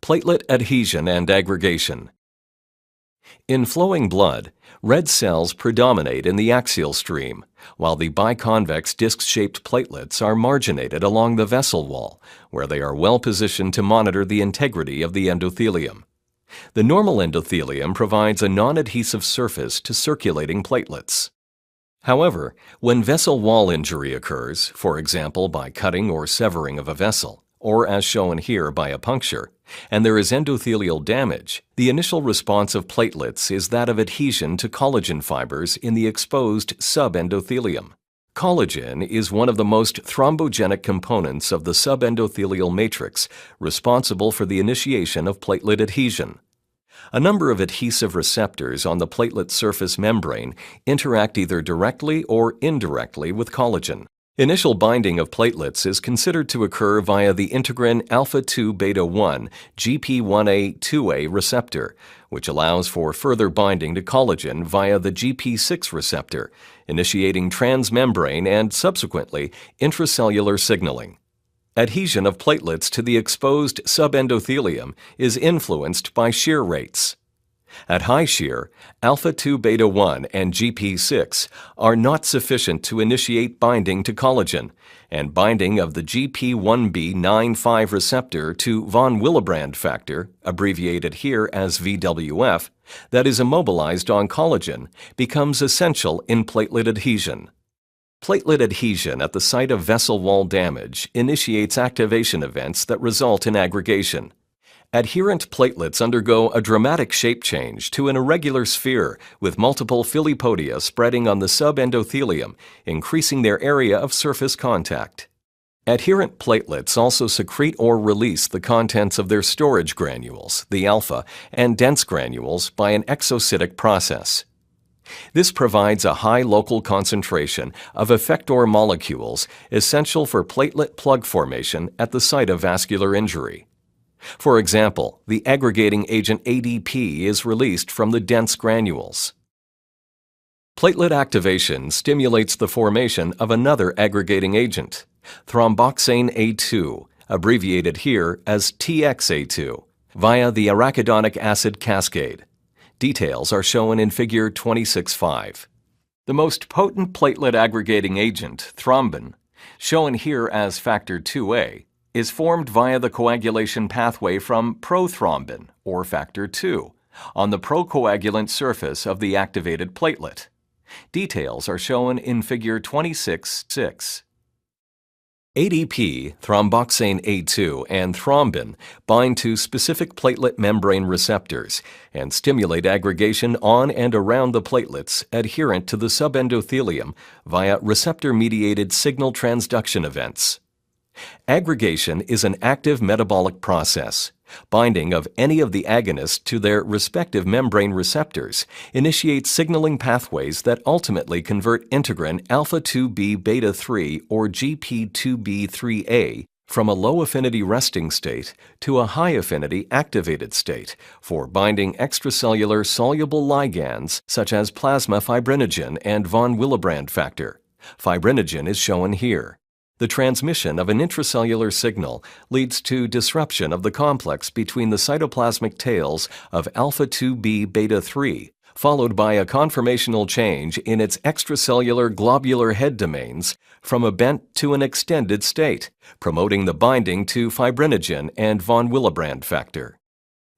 Platelet adhesion and aggregation. In flowing blood, red cells predominate in the axial stream, while the biconvex disc-shaped platelets are marginated along the vessel wall, where they are well positioned to monitor the integrity of the endothelium. The normal endothelium provides a non-adhesive surface to circulating platelets. However, when vessel wall injury occurs, for example by cutting or severing of a vessel, or as shown here by a puncture, and there is endothelial damage, the initial response of platelets is that of adhesion to collagen fibers in the exposed subendothelium. Collagen is one of the most thrombogenic components of the subendothelial matrix, responsible for the initiation of platelet adhesion. A number of adhesive receptors on the platelet surface membrane interact either directly or indirectly with collagen. Initial binding of platelets is considered to occur via the integrin alpha-2 beta-1 GP1A2A receptor, which allows for further binding to collagen via the GP6 receptor, initiating transmembrane and, subsequently, intracellular signaling. Adhesion of platelets to the exposed subendothelium is influenced by shear rates. At high shear, alpha-2 beta-1 and GP6 are not sufficient to initiate binding to collagen, and binding of the GP1B95 receptor to von Willebrand factor, abbreviated here as VWF, that is immobilized on collagen, becomes essential in platelet adhesion. Platelet adhesion at the site of vessel wall damage initiates activation events that result in aggregation. Adherent platelets undergo a dramatic shape change to an irregular sphere with multiple filipodia spreading on the subendothelium, increasing their area of surface contact. Adherent platelets also secrete or release the contents of their storage granules, the alpha, and dense granules by an exocytic process. This provides a high local concentration of effector molecules essential for platelet plug formation at the site of vascular injury. For example, the aggregating agent ADP is released from the dense granules. Platelet activation stimulates the formation of another aggregating agent, thromboxane A2, abbreviated here as TXA2, via the arachidonic acid cascade. Details are shown in Figure 26.5. The most potent platelet aggregating agent, thrombin, shown here as factor 2A, is formed via the coagulation pathway from prothrombin, or factor 2, on the procoagulant surface of the activated platelet. Details are shown in Figure 26.6. ADP, thromboxane A2, and thrombin bind to specific platelet membrane receptors and stimulate aggregation on and around the platelets adherent to the subendothelium via receptor-mediated signal transduction events. Aggregation is an active metabolic process. Binding of any of the agonists to their respective membrane receptors initiates signaling pathways that ultimately convert integrin alpha-2b beta-3 or GP2b3A from a low-affinity resting state to a high-affinity activated state for binding extracellular soluble ligands such as plasma fibrinogen and von Willebrand factor. Fibrinogen is shown here. The transmission of an intracellular signal leads to disruption of the complex between the cytoplasmic tails of alpha-2b beta-3, followed by a conformational change in its extracellular globular head domains from a bent to an extended state, promoting the binding to fibrinogen and von Willebrand factor.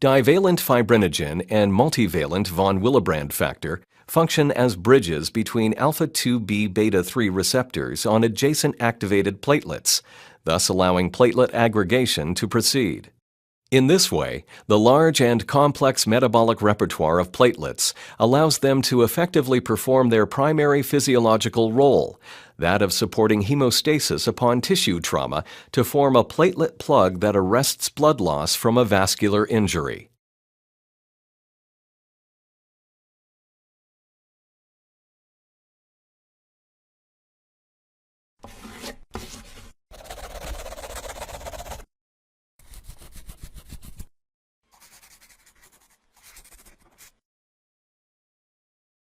Divalent fibrinogen and multivalent von Willebrand factor function as bridges between alpha-2b beta-3 receptors on adjacent activated platelets, thus allowing platelet aggregation to proceed. In this way, the large and complex metabolic repertoire of platelets allows them to effectively perform their primary physiological role, that of supporting hemostasis upon tissue trauma to form a platelet plug that arrests blood loss from a vascular injury.